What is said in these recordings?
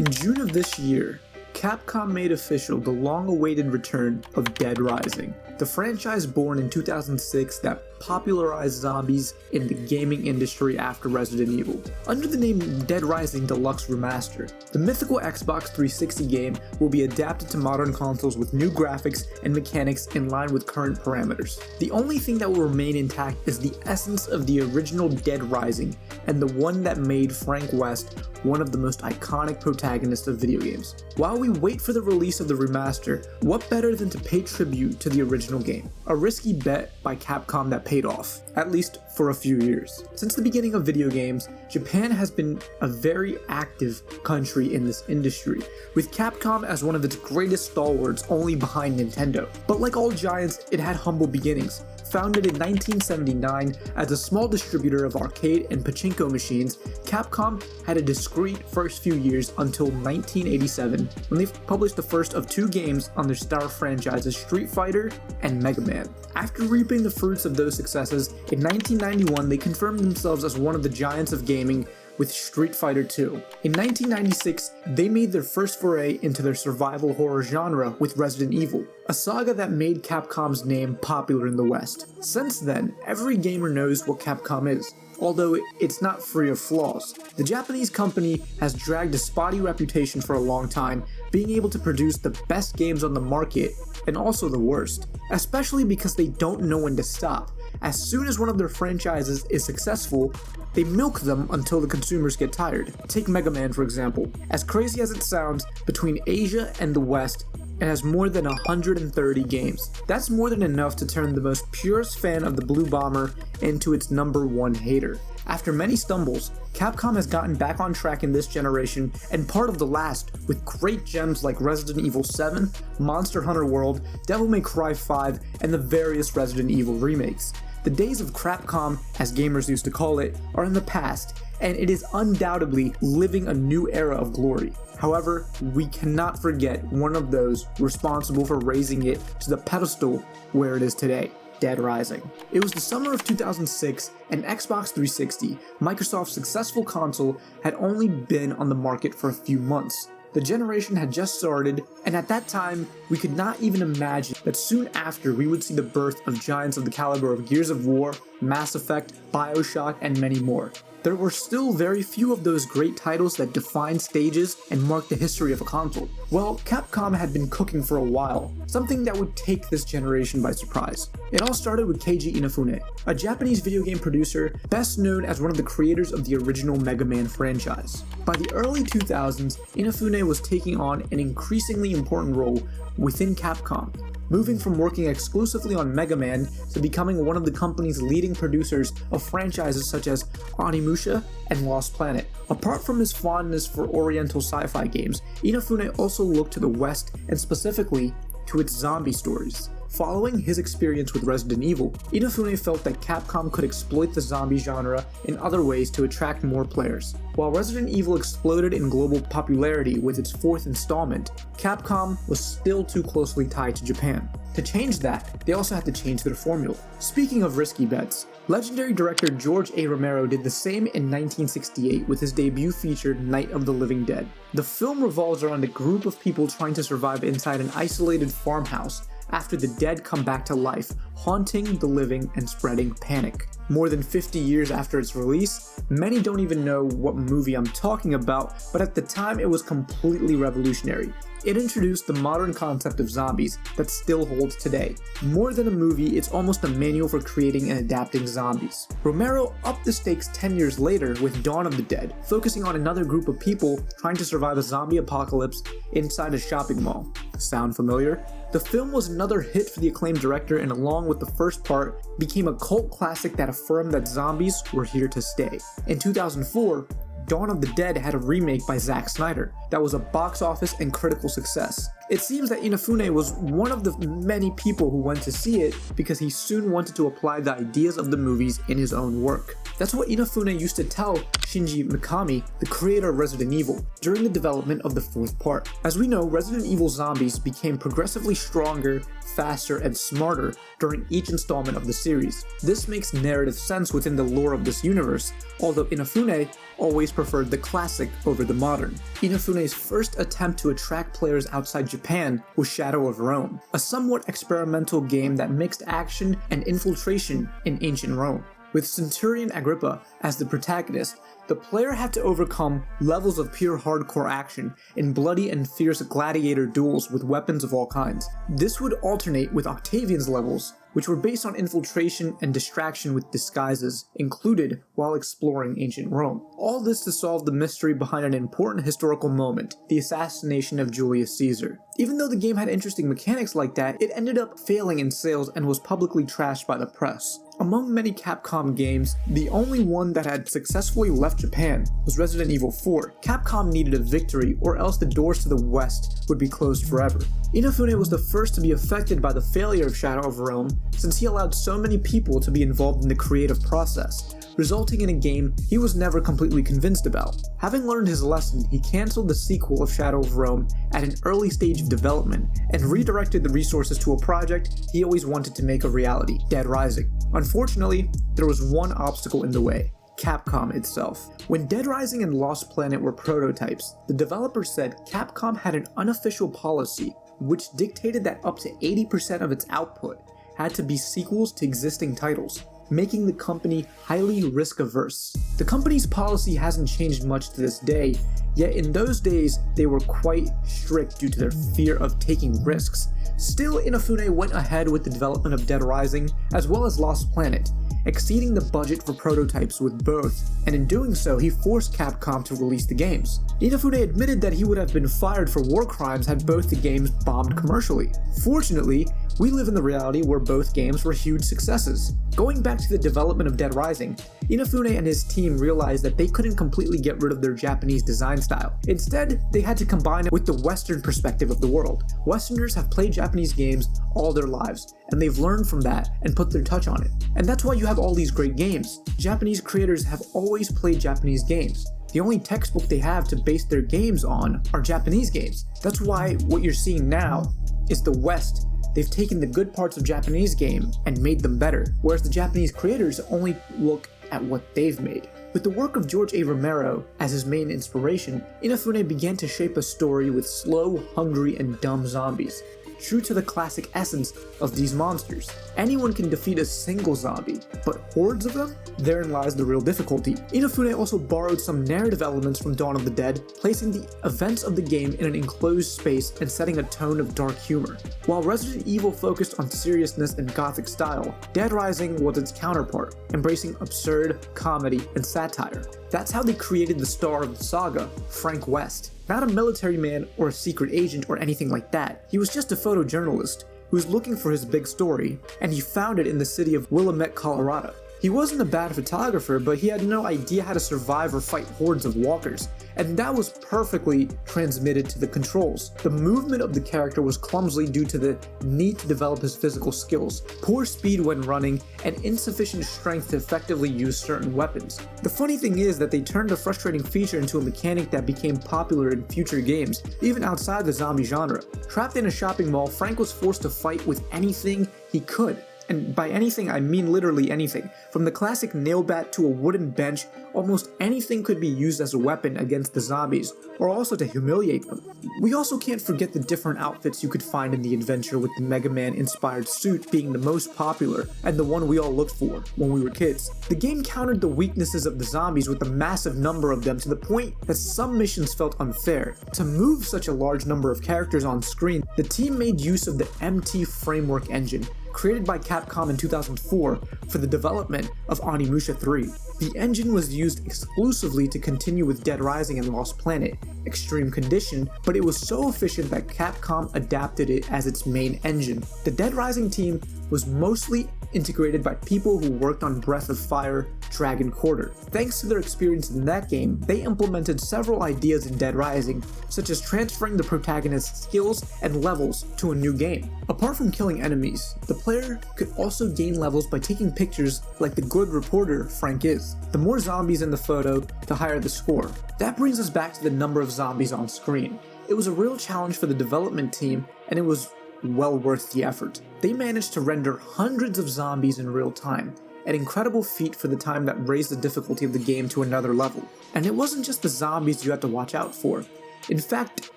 In June of this year, Capcom made official the long-awaited return of Dead Rising, the franchise born in 2006 that popularized zombies in the gaming industry after Resident Evil. Under the name Dead Rising Deluxe Remaster, the mythical Xbox 360 game will be adapted to modern consoles with new graphics and mechanics in line with current parameters. The only thing that will remain intact is the essence of the original Dead Rising and the one that made Frank West one of the most iconic protagonists of video games. While we wait for the release of the remaster, what better than to pay tribute to the original game? A risky bet by Capcom that paid off, at least for a few years. Since the beginning of video games, Japan has been a very active country in this industry, with Capcom as one of its greatest stalwarts only behind Nintendo. But like all giants, it had humble beginnings. Founded in 1979 as a small distributor of arcade and pachinko machines, Capcom had a discreet first few years until 1987, when they published the first of two games on their star franchises Street Fighter and Mega Man. After reaping the fruits of those successes, in 1991 they confirmed themselves as one of the giants of gaming with Street Fighter II. In 1996, they made their first foray into their survival horror genre with Resident Evil, a saga that made Capcom's name popular in the West. Since then, every gamer knows what Capcom is, although it's not free of flaws. The Japanese company has dragged a spotty reputation for a long time, being able to produce the best games on the market and also the worst, especially because they don't know when to stop. As soon as one of their franchises is successful, they milk them until the consumers get tired. Take Mega Man for example. As crazy as it sounds, between Asia and the West, it has more than 130 games. That's more than enough to turn the most purest fan of the Blue Bomber into its #1 hater. After many stumbles, Capcom has gotten back on track in this generation and part of the last, with great gems like Resident Evil 7, Monster Hunter World, Devil May Cry 5, and the various Resident Evil remakes. The days of Crapcom, as gamers used to call it, are in the past, and it is undoubtedly living a new era of glory. However, we cannot forget one of those responsible for raising it to the pedestal where it is today, Dead Rising. It was the summer of 2006, and Xbox 360, Microsoft's successful console, had only been on the market for a few months. The generation had just started, and at that time, we could not even imagine that soon after we would see the birth of giants of the caliber of Gears of War, Mass Effect, BioShock, and many more. There were still very few of those great titles that defined stages and marked the history of a console. Well, Capcom had been cooking for a while, something that would take this generation by surprise. It all started with Keiji Inafune, a Japanese video game producer best known as one of the creators of the original Mega Man franchise. By the early 2000s, Inafune was taking on an increasingly important role within Capcom, moving from working exclusively on Mega Man to becoming one of the company's leading producers of franchises such as Onimusha and Lost Planet. Apart from his fondness for oriental sci-fi games, Inafune also looked to the West and specifically to its zombie stories. Following his experience with Resident Evil, Inafune felt that Capcom could exploit the zombie genre in other ways to attract more players. While Resident Evil exploded in global popularity with its fourth installment, Capcom was still too closely tied to Japan. To change that, they also had to change their formula. Speaking of risky bets, legendary director George A. Romero did the same in 1968 with his debut feature Night of the Living Dead. The film revolves around a group of people trying to survive inside an isolated farmhouse after the dead come back to life, haunting the living and spreading panic. More than 50 years after its release, many don't even know what movie I'm talking about, but at the time it was completely revolutionary. It introduced the modern concept of zombies that still holds today. More than a movie, it's almost a manual for creating and adapting zombies. Romero upped the stakes 10 years later with Dawn of the Dead, focusing on another group of people trying to survive a zombie apocalypse inside a shopping mall. Sound familiar? The film was another hit for the acclaimed director and along with the first part, became a cult classic that affirmed that zombies were here to stay. In 2004, Dawn of the Dead had a remake by Zack Snyder that was a box office and critical success. It seems that Inafune was one of the many people who went to see it because he soon wanted to apply the ideas of the movies in his own work. That's what Inafune used to tell Shinji Mikami, the creator of Resident Evil, during the development of the fourth part. As we know, Resident Evil zombies became progressively stronger, faster, and smarter during each installment of the series. This makes narrative sense within the lore of this universe, although Inafune always preferred the classic over the modern. Inafune's first attempt to attract players outside Japan was Shadow of Rome, a somewhat experimental game that mixed action and infiltration in ancient Rome. With Centurion Agrippa as the protagonist, the player had to overcome levels of pure hardcore action in bloody and fierce gladiator duels with weapons of all kinds. This would alternate with Octavian's levels, which were based on infiltration and distraction with disguises included while exploring ancient Rome. All this to solve the mystery behind an important historical moment, the assassination of Julius Caesar. Even though the game had interesting mechanics like that, it ended up failing in sales and was publicly trashed by the press. Among many Capcom games, the only one that had successfully left Japan was Resident Evil 4. Capcom needed a victory, or else the doors to the West would be closed forever. Inafune was the first to be affected by the failure of Shadow of Rome, since he allowed so many people to be involved in the creative process, resulting in a game he was never completely convinced about. Having learned his lesson, he cancelled the sequel of Shadow of Rome at an early stage of development, and redirected the resources to a project he always wanted to make a reality, Dead Rising. Unfortunately, there was one obstacle in the way: Capcom itself. When Dead Rising and Lost Planet were prototypes, the developer said Capcom had an unofficial policy which dictated that up to 80% of its output had to be sequels to existing titles, making the company highly risk-averse. The company's policy hasn't changed much to this day, yet in those days they were quite strict due to their fear of taking risks. Still, Inafune went ahead with the development of Dead Rising as well as Lost Planet, exceeding the budget for prototypes with both, and in doing so he forced Capcom to release the games. Inafune admitted that he would have been fired for war crimes had both the games bombed commercially. Fortunately, we live in the reality where both games were huge successes. Going back to the development of Dead Rising, Inafune and his team realized that they couldn't completely get rid of their Japanese design style. Instead, they had to combine it with the Western perspective of the world. Westerners have played Japanese games all their lives, and they've learned from that and put their touch on it. And that's why you have all these great games. Japanese creators have always played Japanese games. The only textbook they have to base their games on are Japanese games. That's why what you're seeing now is the West. They've taken the good parts of Japanese game and made them better, whereas the Japanese creators only look at what they've made. With the work of George A. Romero as his main inspiration, Inafune began to shape a story with slow, hungry, and dumb zombies, true to the classic essence of these monsters. Anyone can defeat a single zombie, but hordes of them? Therein lies the real difficulty. Inafune also borrowed some narrative elements from Dawn of the Dead, placing the events of the game in an enclosed space and setting a tone of dark humor. While Resident Evil focused on seriousness and gothic style, Dead Rising was its counterpart, embracing absurd, comedy, and satire. That's how they created the star of the saga, Frank West. Not a military man or a secret agent or anything like that. He was just a photojournalist who was looking for his big story, and he found it in the city of Willamette, Colorado. He wasn't a bad photographer, but he had no idea how to survive or fight hordes of walkers, and that was perfectly transmitted to the controls. The movement of the character was clumsy due to the need to develop his physical skills, poor speed when running, and insufficient strength to effectively use certain weapons. The funny thing is that they turned a frustrating feature into a mechanic that became popular in future games, even outside the zombie genre. Trapped in a shopping mall, Frank was forced to fight with anything he could. And by anything, I mean literally anything. From the classic nail bat to a wooden bench, almost anything could be used as a weapon against the zombies, or also to humiliate them. We also can't forget the different outfits you could find in the adventure, with the Mega Man inspired suit being the most popular, and the one we all looked for when we were kids. The game countered the weaknesses of the zombies with a massive number of them to the point that some missions felt unfair. To move such a large number of characters on screen, the team made use of the MT Framework engine, created by Capcom in 2004 for the development of Onimusha 3. The engine was used exclusively to continue with Dead Rising and Lost Planet, Extreme Condition, but it was so efficient that Capcom adapted it as its main engine. The Dead Rising team was mostly integrated by people who worked on Breath of Fire, Dragon Quarter. Thanks to their experience in that game, they implemented several ideas in Dead Rising, such as transferring the protagonist's skills and levels to a new game. Apart from killing enemies, the player could also gain levels by taking pictures like the good reporter Frank is. The more zombies in the photo, the higher the score. That brings us back to the number of zombies on screen. It was a real challenge for the development team, and it was well worth the effort. They managed to render hundreds of zombies in real time, an incredible feat for the time that raised the difficulty of the game to another level. And it wasn't just the zombies you had to watch out for. In fact,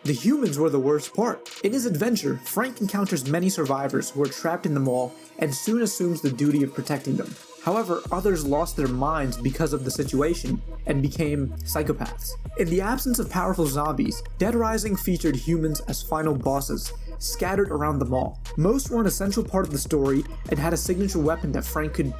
the humans were the worst part. In his adventure, Frank encounters many survivors who are trapped in the mall and soon assumes the duty of protecting them. However, others lost their minds because of the situation and became psychopaths. In the absence of powerful zombies, Dead Rising featured humans as final bosses, scattered around the mall. Most were an essential part of the story and had a signature weapon that Frank could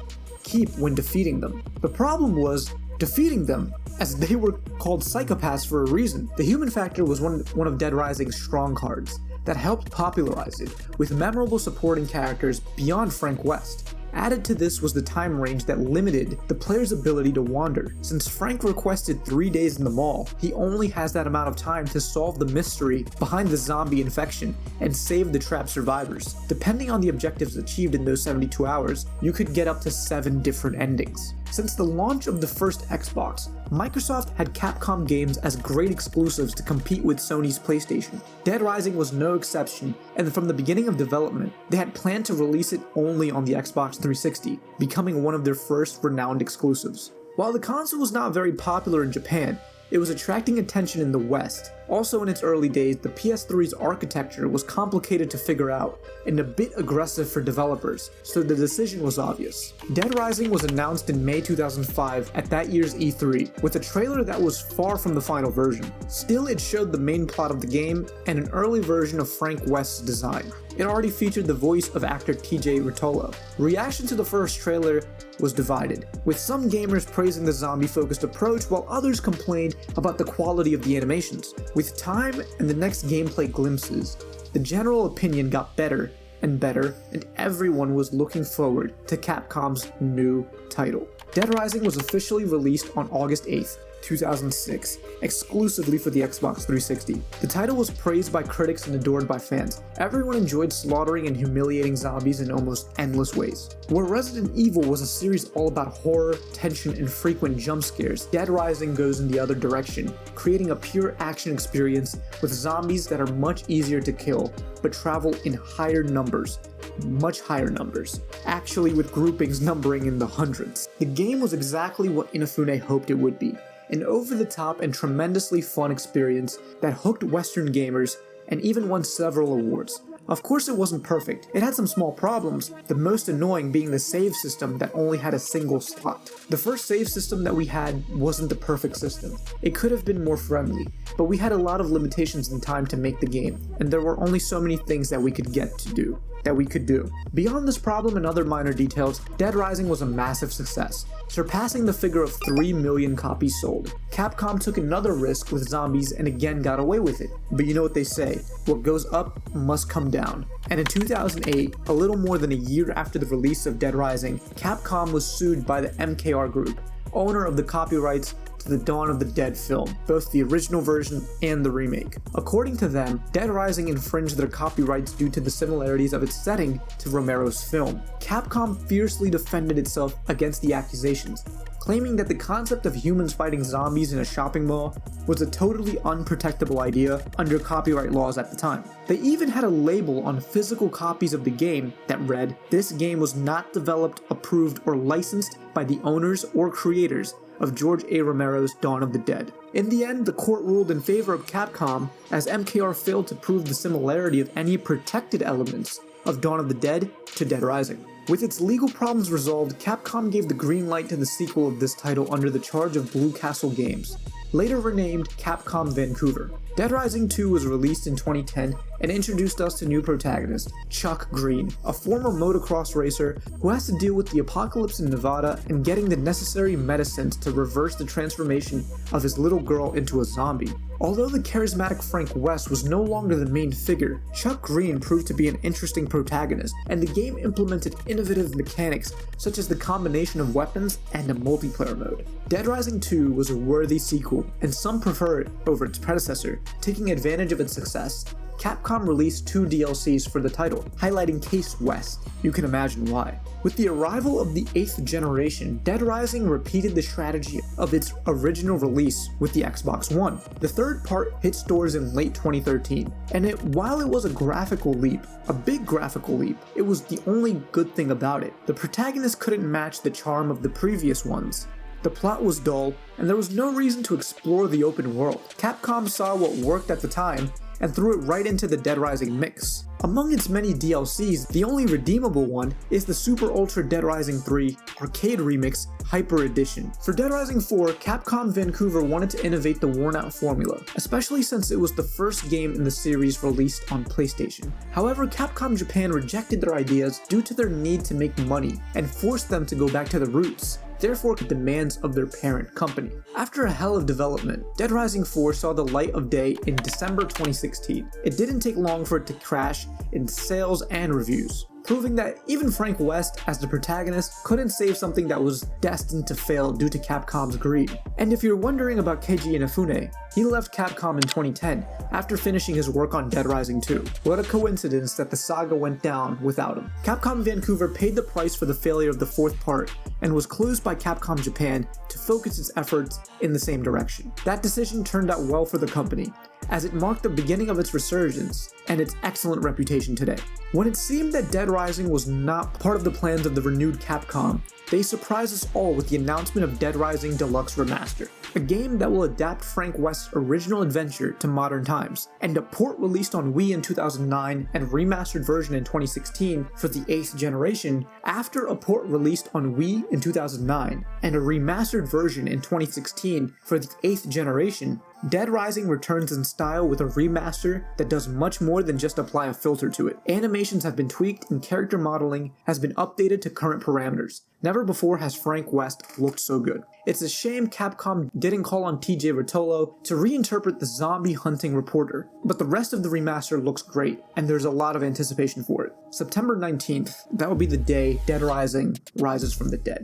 keep when defeating them. The problem was defeating them, as they were called psychopaths for a reason. The human factor was one of Dead Rising's strong cards that helped popularize it, with memorable supporting characters beyond Frank West. Added to this was the time range that limited the player's ability to wander. Since Frank requested 3 days in the mall, he only has that amount of time to solve the mystery behind the zombie infection and save the trapped survivors. Depending on the objectives achieved in those 72 hours, you could get up to 7 different endings. Since the launch of the first Xbox, Microsoft had Capcom games as great exclusives to compete with Sony's PlayStation. Dead Rising was no exception, and from the beginning of development, they had planned to release it only on the Xbox 360, becoming one of their first renowned exclusives. While the console was not very popular in Japan, it was attracting attention in the West. Also in its early days, the PS3's architecture was complicated to figure out and a bit aggressive for developers, so the decision was obvious. Dead Rising was announced in May 2005 at that year's E3, with a trailer that was far from the final version. Still, it showed the main plot of the game and an early version of Frank West's design. It already featured the voice of actor TJ Rotolo. Reaction to the first trailer was divided, with some gamers praising the zombie-focused approach while others complained about the quality of the animations. With time and the next gameplay glimpses, the general opinion got better, and everyone was looking forward to Capcom's new title. Dead Rising was officially released on August 8th, 2006, exclusively for the Xbox 360. The title was praised by critics and adored by fans. Everyone enjoyed slaughtering and humiliating zombies in almost endless ways. Where Resident Evil was a series all about horror, tension, and frequent jump scares, Dead Rising goes in the other direction, creating a pure action experience with zombies that are much easier to kill, but travel in higher numbers. Much higher numbers, actually with groupings numbering in the hundreds. The game was exactly what Inafune hoped it would be, an over-the-top and tremendously fun experience that hooked Western gamers and even won several awards. Of course it wasn't perfect, it had some small problems, the most annoying being the save system that only had a single slot. The first save system that we had wasn't the perfect system. It could have been more friendly, but we had a lot of limitations in time to make the game, and there were only so many things that we could do. Beyond this problem and other minor details, Dead Rising was a massive success, surpassing the figure of 3 million copies sold. Capcom took another risk with zombies and again got away with it. But you know what they say, what goes up must come down. And in 2008, a little more than a year after the release of Dead Rising, Capcom was sued by the MKR Group, owner of the copyrights to the Dawn of the Dead film, both the original version and the remake. According to them, Dead Rising infringed their copyrights due to the similarities of its setting to Romero's film. Capcom fiercely defended itself against the accusations, claiming that the concept of humans fighting zombies in a shopping mall was a totally unprotectable idea under copyright laws at the time. They even had a label on physical copies of the game that read, "This game was not developed, approved, or licensed by the owners or creators of George A. Romero's Dawn of the Dead." In the end, the court ruled in favor of Capcom, as MKR failed to prove the similarity of any protected elements of Dawn of the Dead to Dead Rising. With its legal problems resolved, Capcom gave the green light to the sequel of this title under the charge of Blue Castle Games, later renamed Capcom Vancouver. Dead Rising 2 was released in 2010 and introduced us to new protagonist, Chuck Green, a former motocross racer who has to deal with the apocalypse in Nevada and getting the necessary medicines to reverse the transformation of his little girl into a zombie. Although the charismatic Frank West was no longer the main figure, Chuck Green proved to be an interesting protagonist, and the game implemented innovative mechanics such as the combination of weapons and a multiplayer mode. Dead Rising 2 was a worthy sequel, and some prefer it over its predecessor. Taking advantage of its success, Capcom released 2 DLCs for the title, highlighting Case West. You can imagine why. With the arrival of the 8th generation, Dead Rising repeated the strategy of its original release with the Xbox One. The third part hit stores in late 2013, and while it was a graphical leap, a big graphical leap, it was the only good thing about it. The protagonist couldn't match the charm of the previous ones. The plot was dull, and there was no reason to explore the open world. Capcom saw what worked at the time and threw it right into the Dead Rising mix. Among its many DLCs, the only redeemable one is the Super Ultra Dead Rising 3 Arcade Remix Hyper Edition. For Dead Rising 4, Capcom Vancouver wanted to innovate the worn-out formula, especially since it was the first game in the series released on PlayStation. However, Capcom Japan rejected their ideas due to their need to make money and forced them to go back to the roots, therefore the demands of their parent company. After a hell of development, Dead Rising 4 saw the light of day in December 2016. It didn't take long for it to crash in sales and reviews, proving that even Frank West as the protagonist couldn't save something that was destined to fail due to Capcom's greed. And if you're wondering about Keiji Inafune, he left Capcom in 2010 after finishing his work on Dead Rising 2. What a coincidence that the saga went down without him. Capcom Vancouver paid the price for the failure of the 4th part and was closed by Capcom Japan to focus its efforts in the same direction. That decision turned out well for the company, as it marked the beginning of its resurgence and its excellent reputation today. When it seemed that Dead Rising was not part of the plans of the renewed Capcom, they surprised us all with the announcement of Dead Rising Deluxe Remaster, a game that will adapt Frank West's original adventure to modern times, and a port released on Wii in 2009 and remastered version in 2016 for the 8th generation. After a port released on Wii in 2009 and a remastered version in 2016 for the 8th generation, Dead Rising returns in style with a remaster that does much more than just apply a filter to it. Animations have been tweaked and character modeling has been updated to current parameters. Never before has Frank West looked so good. It's a shame Capcom didn't call on TJ Rotolo to reinterpret the zombie hunting reporter, but the rest of the remaster looks great, and there's a lot of anticipation for it. September 19th, that will be the day Dead Rising rises from the dead.